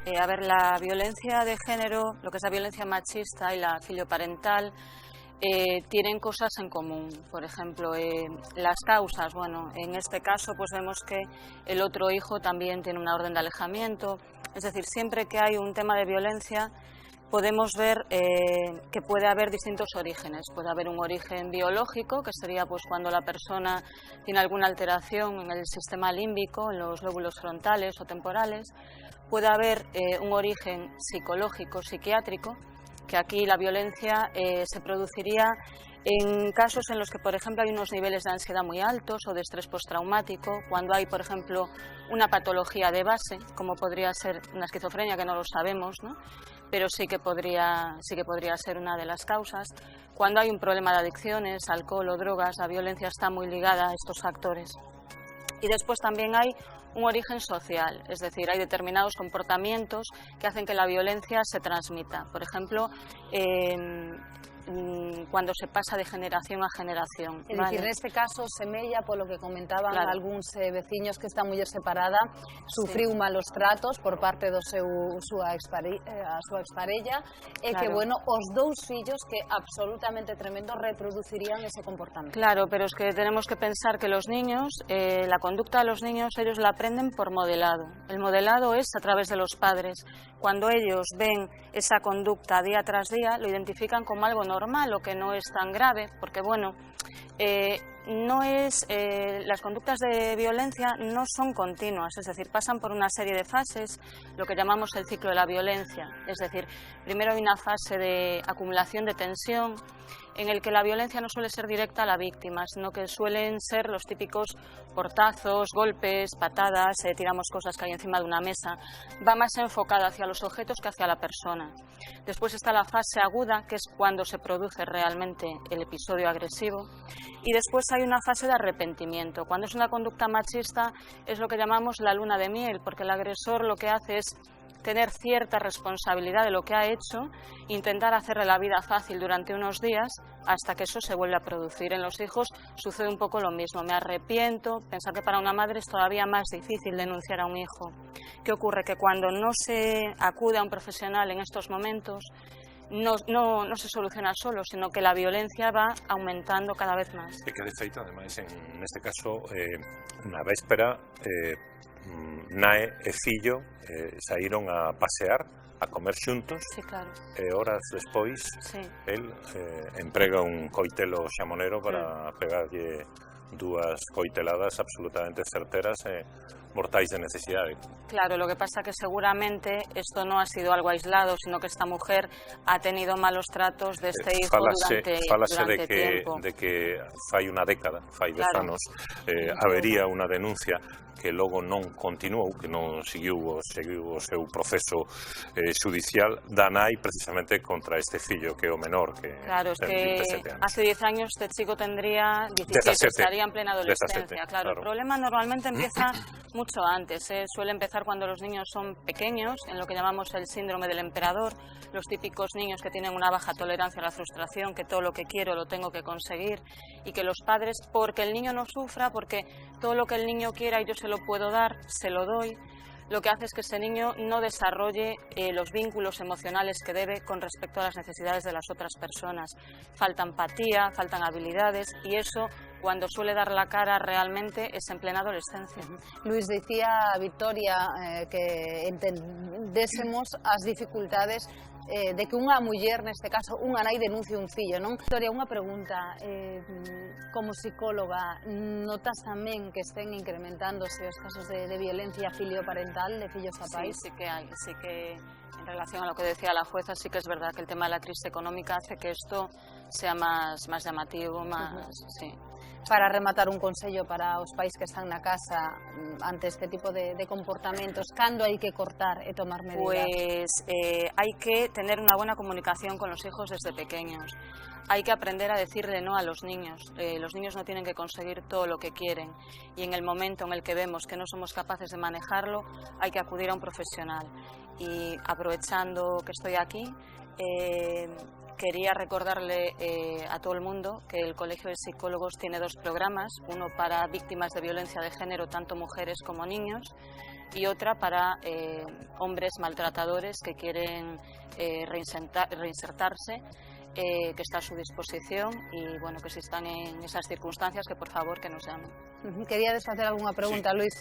A ver, la violencia de género, lo que es la violencia machista y la filioparental, tienen cosas en común. Por ejemplo, las causas. Bueno, en este caso pues vemos que el otro hijo también tiene una orden de alejamiento. Es decir, siempre que hay un tema de violencia podemos ver que puede haber distintos orígenes. Puede haber un origen biológico, que sería pues cuando la persona tiene alguna alteración en el sistema límbico, en los lóbulos frontales o temporales. Puede haber un origen psicológico, psiquiátrico, que aquí la violencia se produciría en casos en los que, por ejemplo, hay unos niveles de ansiedad muy altos o de estrés postraumático, cuando hay, por ejemplo, una patología de base, como podría ser una esquizofrenia, que no lo sabemos, ¿no? Pero sí que podría ser una de las causas. Cuando hay un problema de adicciones, alcohol o drogas, la violencia está muy ligada a estos factores. Y después también hay un origen social, es decir, hay determinados comportamientos que hacen que la violencia se transmita. Por ejemplo, cuando se pasa de generación a generación. É dicir, neste caso, semella, polo que comentaban algúns veciños, que esta muller separada sufriu malos tratos por parte do súa exparella, e que, bueno, os dous fillos, que absolutamente tremendo, reproducirían ese comportamento. Claro, pero es que tenemos que pensar que los niños, la conducta de los niños, ellos la aprenden por modelado. El modelado es a través de los padres. Cuando ellos ven esa conducta día tras día, lo identifican como algo normal o que no es tan grave, porque bueno, las conductas de violencia no son continuas, es decir, pasan por una serie de fases, lo que llamamos el ciclo de la violencia. Es decir, primero hay una fase de acumulación de tensión, en el que la violencia no suele ser directa a la víctima, sino que suelen ser los típicos portazos, golpes, patadas, tiramos cosas que hay encima de una mesa. Va más enfocada hacia los objetos que hacia la persona. Después está la fase aguda, que es cuando se produce realmente el episodio agresivo. Y después hay una fase de arrepentimiento. Cuando es una conducta machista es lo que llamamos la luna de miel, porque el agresor lo que hace es tener cierta responsabilidad de lo que ha hecho, intentar hacerle la vida fácil durante unos días hasta que eso se vuelve a producir. En los hijos sucede un poco lo mismo. Me arrepiento, pensar que para una madre es todavía más difícil denunciar a un hijo. ¿Qué ocurre? Que cuando no se acude a un profesional en estos momentos, no se soluciona solo, sino que la violencia va aumentando cada vez más. E que, de feito, ademais, neste caso, na véspera, Nae e fillo saíron a pasear, a comer xuntos, sí, claro. E horas despois el emprega un coitelo xamonero para pegarlle dúas coiteladas absolutamente certeras e mortais de necesidade. Claro, lo que pasa que seguramente esto no ha sido algo aislado, sino que esta mujer ha tenido malos tratos de este hijo durante tiempo. De que fai unha década, fai 10 anos, habería unha denuncia que logo non continuou, que non seguiu o seu proceso judicial da nai precisamente contra este fillo, que é o menor, que claro, es que 27 anos. Hace 10 años este chico tendría 17, estaría en plena adolescencia. 17, claro. El problema normalmente empieza mucho antes, suele empezar cuando los niños son pequeños, en lo que llamamos el síndrome del emperador, los típicos niños que tienen una baja tolerancia a la frustración, que todo lo que quiero lo tengo que conseguir, y que los padres, porque el niño no sufra, porque todo lo que el niño quiera y yo se lo puedo dar, se lo doy, lo que hace es que ese niño no desarrolle los vínculos emocionales que debe con respecto a las necesidades de las otras personas. Falta empatía, faltan habilidades, y eso, cuando suele dar la cara realmente, es en plena adolescencia. Luis, dicía Victoria que entendésemos as dificultades de que unha muller, neste caso unha nai, denuncie un fillo, non? Victoria, unha pregunta, como psicóloga, notas tamén que estén incrementándose os casos de violencia filioparental de fillos a pais? Sí que hai, sí que en relación a lo que decía la jueza, sí que es verdad que el tema de la crisis económica hace que esto sea más llamativo, más... sí. Para rematar, un consello para os pais que están na casa ante este tipo de comportamentos, cando hai que cortar e tomar medidas? Pues hay que tener una buena comunicación con los hijos desde pequeños. Hay que aprender a decirle no a los niños. Los niños no tienen que conseguir todo lo que quieren, y en el momento en el que vemos que no somos capaces de manejarlo, hay que acudir a un profesional. Y aprovechando que estoy aquí, quería recordarle a todo el mundo que el Colegio de Psicólogos tiene 2 programas, uno para víctimas de violencia de género, tanto mujeres como niños, y otra para hombres maltratadores que quieren reinsertarse, que está a su disposición y bueno, que si están en esas circunstancias que por favor que nos llamen. Queríades facer algunha pregunta, Sí. Luis?